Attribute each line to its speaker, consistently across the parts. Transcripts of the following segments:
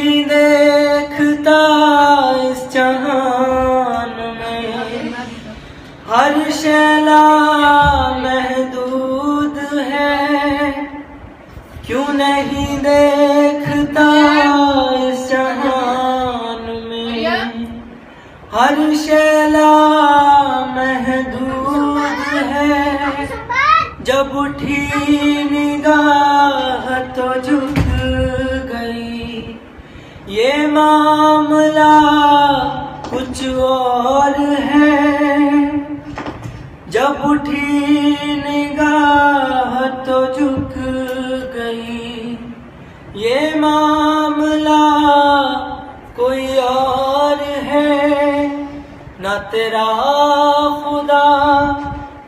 Speaker 1: नहीं देखता इस जहान में, हर शैला महदूद है। क्यों नहीं देखता इस जहान में, हर शैला महदूद है। जब उठी निगाह तो झुक गई, ये मामला कुछ और है। जब उठी निगाह तो झुक गई, ये मामला कोई और है। ना तेरा खुदा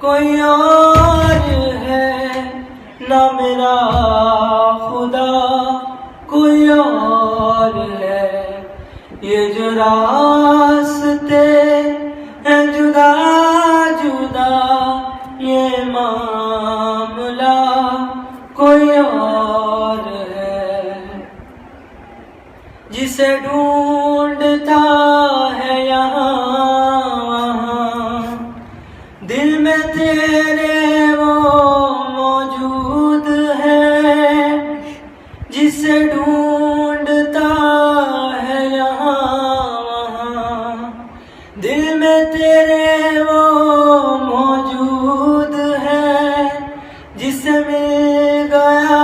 Speaker 1: कोई और है, ना मेरा खुदा कोई और है। ये जो रास्ते हैं जुदा जुदा, ये मामला कोई और है। जिसे ढूंढता है यहाँ वहाँ, दिल में तेरे वो मौजूद है। जिसे ढूंढता है यहाँ वहाँ, दिल में तेरे वो मौजूद है। जिसे मिल गया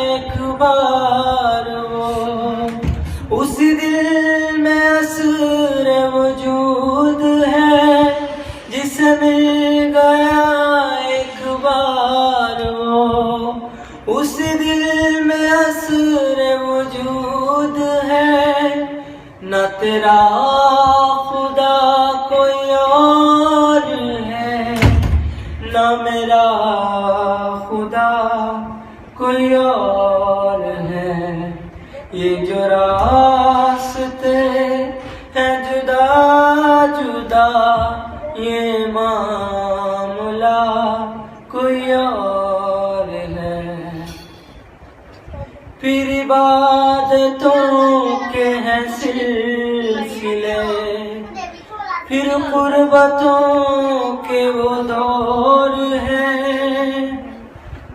Speaker 1: एक बार वो, उसी दिल में असर वजूद है। जिसे मिल गया एक बार वो, उस दिल में असर वजूद है। न तेरा खुदा कोई और है, न मेरा खुदा कोई और है। ये जो रास्ते हैं जुदा जुदा, ये मामला कोई और है। फिर इबादतों के हैं सिलसिले, फिर कुर्बतों के वो दौर हैं।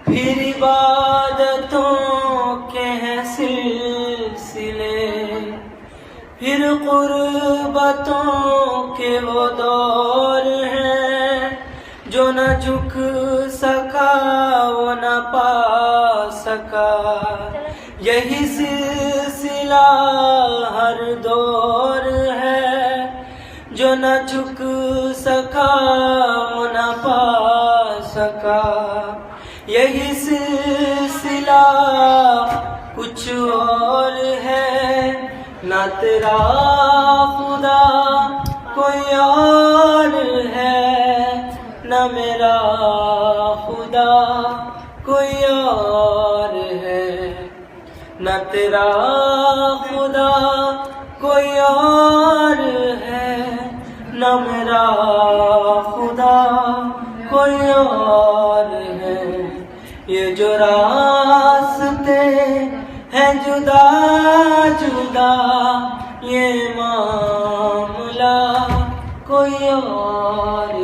Speaker 1: फिर इबादतों के हैं सिलसिले, फिर कुर्बतों के वो दौर हैं। जो न झुक सका वो न पा सका, यही सिलसिला हर दौर है। जो न झुक सका वो न पा सका, यही सिलसिला कुछ और है। ना तेरा खुदा कोई और है, ना मेरा खुदा कोई और है। ना तेरा खुदा कोई और है, ना मेरा खुदा कोई और है। ये जो रास्ते हैं जुदा जुदा, ये मामला कोई और